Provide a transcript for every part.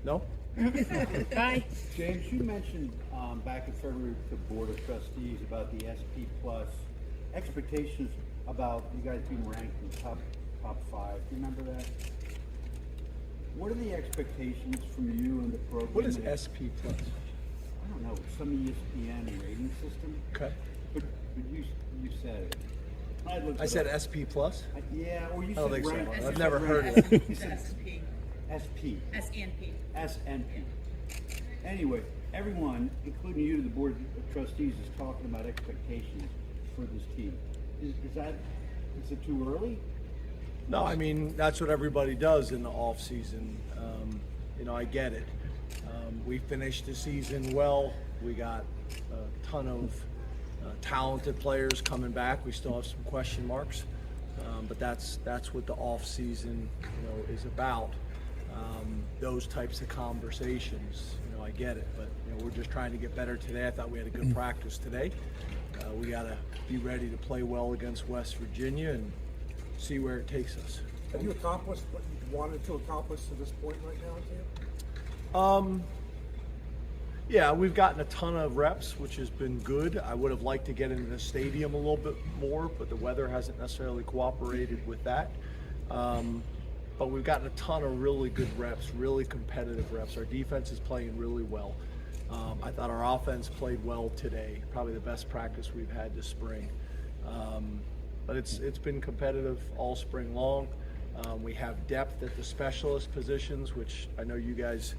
No? Bye. James, you mentioned back in February to the Board of Trustees about the SP Plus expectations about you guys being ranked in the top 5. Do you remember that? What are the expectations from you and the program? What is SP Plus? I don't know. Some ESPN rating system. Okay. But you said it. I said SP Plus? Yeah, or you I said don't think ranked. so. I've never heard of it. You said SP. SP. SNP. SNP. Anyway, everyone, including you, the Board of Trustees, is talking about expectations for this team. Is it too early? No, I mean, that's what everybody does in the off season. I get it. We finished the season well. We got a ton of talented players coming back. We still have some question marks, but that's what the off season, is about. Those types of conversations. I get it, but we're just trying to get better today. I thought we had a good practice today. We got to be ready to play well against West Virginia and see where it takes us. Have you accomplished what you wanted to accomplish to this point right now, Cam? Yeah, we've gotten a ton of reps, which has been good. I would have liked to get into the stadium a little bit more, but the weather hasn't necessarily cooperated with that. But we've gotten a ton of really good reps, really competitive reps. Our defense is playing really well. I thought our offense played well today, probably the best practice we've had this spring. But it's been competitive all spring long. We have depth at the specialist positions, which I know you guys,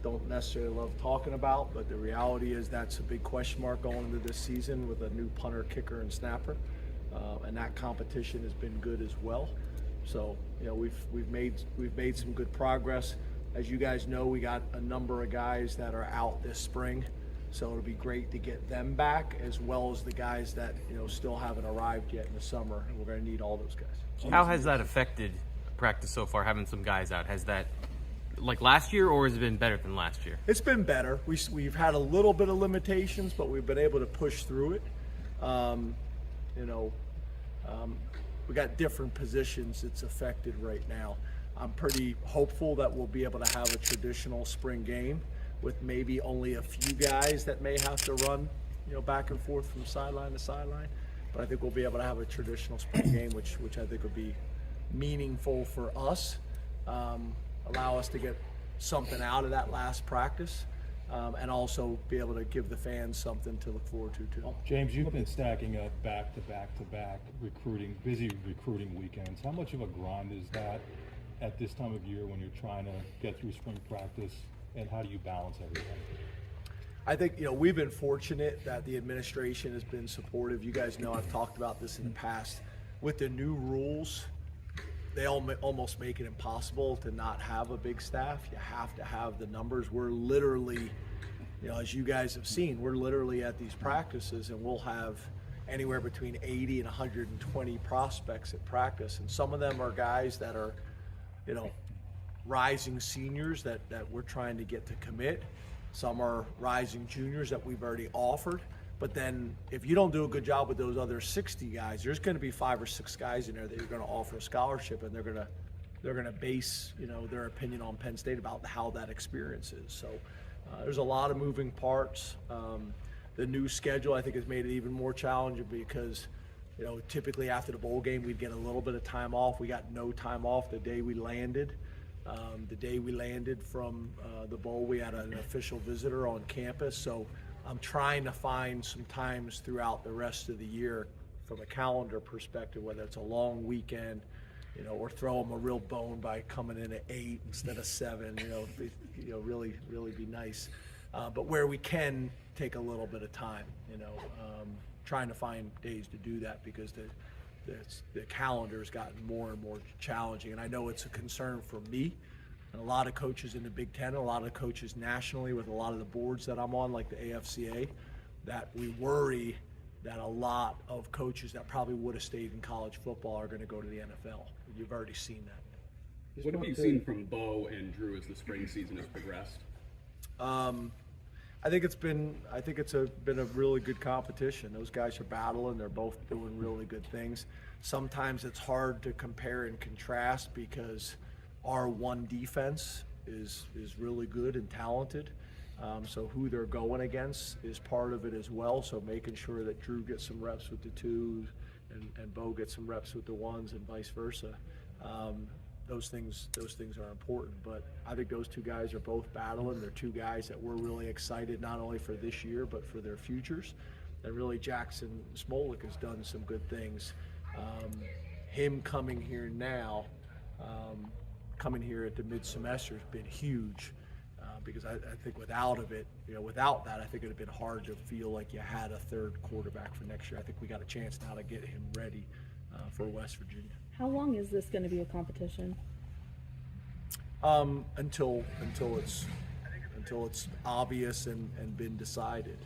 don't necessarily love talking about, but the reality is that's a big question mark going into this season with a new punter, kicker, and snapper. And that competition has been good as well. So, we've made some good progress. As you guys know, we got a number of guys that are out this spring. So it'll be great to get them back, as well as the guys that still haven't arrived yet in the summer. And we're going to need all those guys. How has that affected practice so far, having some guys out? Has that, like last year, or has it been better than last year? It's been better. We've had a little bit of limitations, but we've been able to push through it. We got different positions it's affected right now. I'm pretty hopeful that we'll be able to have a traditional spring game with maybe only a few guys that may have to run, back and forth from sideline to sideline. But I think we'll be able to have a traditional spring game, which I think would be meaningful for us, allow us to get something out of that last practice, and also be able to give the fans something to look forward to too. James, you've been stacking up back-to-back busy recruiting weekends. How much of a grind is that at this time of year when you're trying to get through spring practice, and how do you balance everything? I think, we've been fortunate that the administration has been supportive. You guys know I've talked about this in the past. With the new rules, they almost make it impossible to not have a big staff. You have to have the numbers. We're literally, as you guys have seen, we're literally at these practices, and we'll have anywhere between 80 and 120 prospects at practice. And some of them are guys that are, rising seniors that we're trying to get to commit. Some are rising juniors that we've already offered. But then if you don't do a good job with those other 60 guys, there's going to be 5 or 6 guys in there that you're going to offer a scholarship, and they're going to base their opinion on Penn State about how that experience is. So there's a lot of moving parts. The new schedule, I think, has made it even more challenging because typically after the bowl game we'd get a little bit of time off. We got no time off the day we landed. The day we landed from the bowl, we had an official visitor on campus. So I'm trying to find some times throughout the rest of the year from a calendar perspective, whether it's a long weekend, or throw them a real bone by coming in at 8 instead of 7, really be nice. But where we can take a little bit of time, trying to find days to do that because the calendar's gotten more and more challenging. And I know it's a concern for me and a lot of coaches in the Big Ten, a lot of coaches nationally with a lot of the boards that I'm on, like the AFCA, that we worry that a lot of coaches that probably would have stayed in college football are going to go to the NFL. You've already seen that. What have you seen from Beau and Drew as the spring season has progressed? I think it's been a really good competition. Those guys are battling. They're both doing really good things. Sometimes it's hard to compare and contrast because our one defense is really good and talented. So who they're going against is part of it as well. So making sure that Drew gets some reps with the twos and Beau gets some reps with the ones and vice versa. Those things are important. But I think those two guys are both battling. They're two guys that we're really excited not only for this year but for their futures. And really Jackson Smolik has done some good things. Him coming here now, coming here at the mid-semester has been huge. Because I think without that, I think it would have been hard to feel like you had a third quarterback for next year. I think we got a chance now to get him ready for West Virginia. How long is this going to be a competition? Until it's obvious and been decided.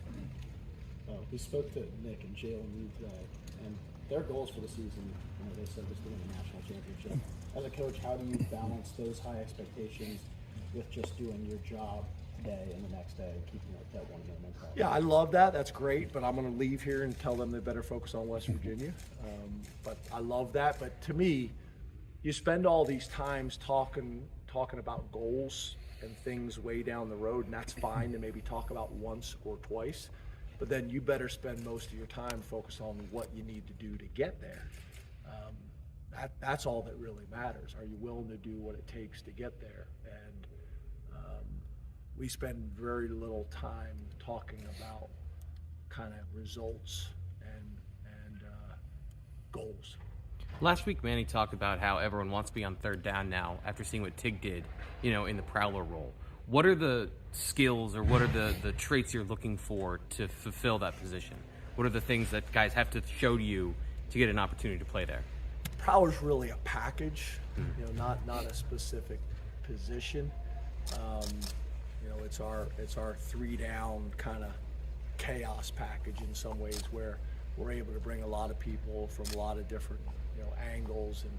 We spoke to Nick and Jalen Reed today, and their goals for the season, they said was to win a national championship. As a coach, how do you balance those high expectations with just doing your job today and the next day and keeping that one game mentality? Yeah, I love that. That's great, but I'm going to leave here and tell them they better focus on West Virginia. But I love that. But to me, you spend all these times talking about goals and things way down the road, and that's fine to maybe talk about once or twice. But then you better spend most of your time focused on what you need to do to get there. That's all that really matters. Are you willing to do what it takes to get there? And we spend very little time talking about kind of results and goals. Last week, Manny talked about how everyone wants to be on third down now after seeing what Tig did, in the Prowler role. What are the skills or what are the traits you're looking for to fulfill that position? What are the things that guys have to show to you to get an opportunity to play there? Prowler's really a package, not a specific position. It's our 3-down kind of chaos package in some ways, where we're able to bring a lot of people from a lot of different angles and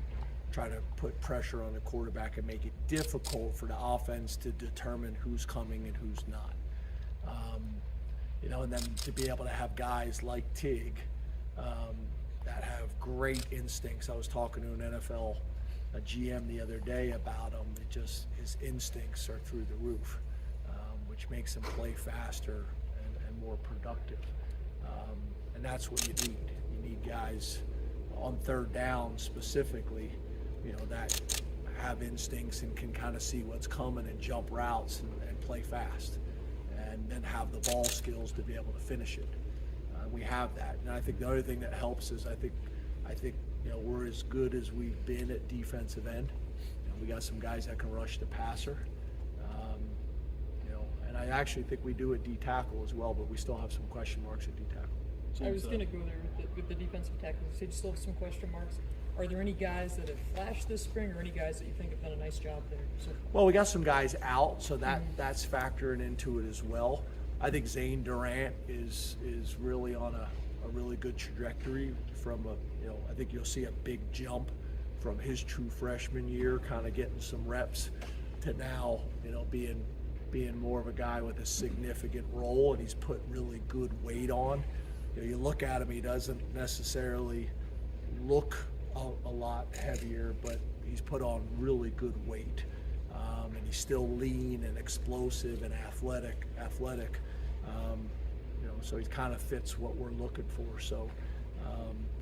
try to put pressure on the quarterback and make it difficult for the offense to determine who's coming and who's not. And then to be able to have guys like Tig that have great instincts. I was talking to an NFL GM the other day about him. His instincts are through the roof, which makes him play faster and more productive. And that's what you need. You need guys on third down specifically, that have instincts and can kind of see what's coming and jump routes and play fast, and then have the ball skills to be able to finish it. We have that, and I think the other thing that helps is I think we're as good as we've been at defensive end. We got some guys that can rush the passer, and I actually think we do at D tackle as well, but we still have some question marks at D tackle. I was going to go there with the defensive tackles. You said you still have some question marks. Are there any guys that have flashed this spring, or any guys that you think have done a nice job there so far? Well, we got some guys out, so that's factoring into it as well. I think Zane Durant is really on a really good trajectory from I think you'll see a big jump from his true freshman year, kind of getting some reps, to now, being more of a guy with a significant role, and he's put really good weight on. You look at him, he doesn't necessarily look a lot heavier, but he's put on really good weight, and he's still lean and explosive and athletic. So he kind of fits what we're looking for. So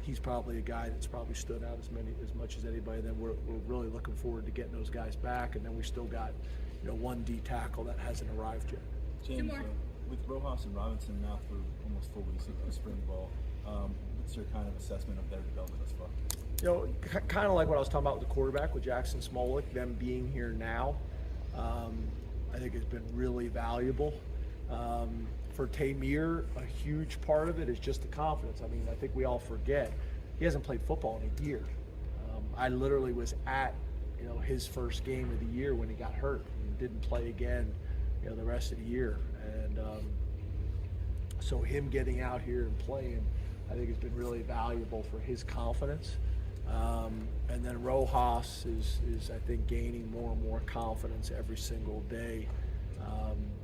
he's probably a guy that's probably stood out as much as anybody. Then we're really looking forward to getting those guys back, and then we still got one D tackle that hasn't arrived yet. James, with Rojas and Robinson now for almost 4 weeks of the spring ball, what's your kind of assessment of their development thus far? Kind of like what I was talking about with the quarterback with Jackson Smolik, them being here now, I think has been really valuable. For Tamir, a huge part of it is just the confidence. I mean, I think we all forget he hasn't played football in a year. I literally was at his first game of the year when he got hurt and didn't play again the rest of the year. And so him getting out here and playing, I think has been really valuable for his confidence. And then Rojas is I think gaining more and more confidence every single day.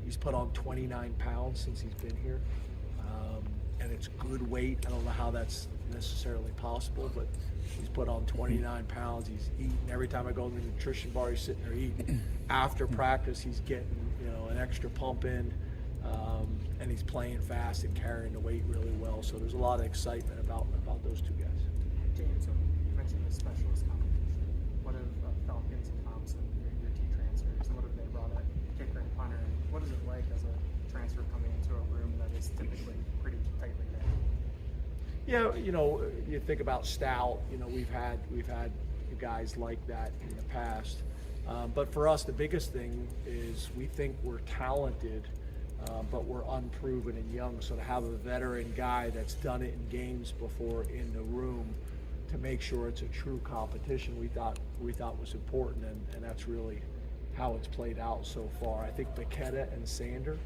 He's put on 29 pounds since he's been here. and it's good weight. I don't know how that's necessarily possible, but he's put on 29 pounds. He's eating. Every time I go to the nutrition bar, he's sitting there eating. After practice, he's getting, an extra pump in, and he's playing fast and carrying the weight really well. So there's a lot of excitement about those two guys. James, you mentioned the specialist competition. What have Falcons and Thompson, your T transfers, what have they brought at kicker and punter? And what is it like as a transfer coming into a room that is typically pretty tightly knit? Yeah, you think about Stout. We've had guys like that in the past. But for us, the biggest thing is we think we're talented, but we're unproven and young. So to have a veteran guy that's done it in games before in the room to make sure it's a true competition, we thought was important, and that's really how it's played out so far. I think Paqueta and Sander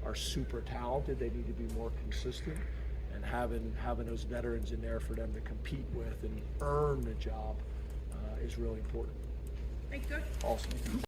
are super talented. They need to be more consistent, and having those veterans in there for them to compete with and earn the job is really important. Thank you, Coach. Awesome.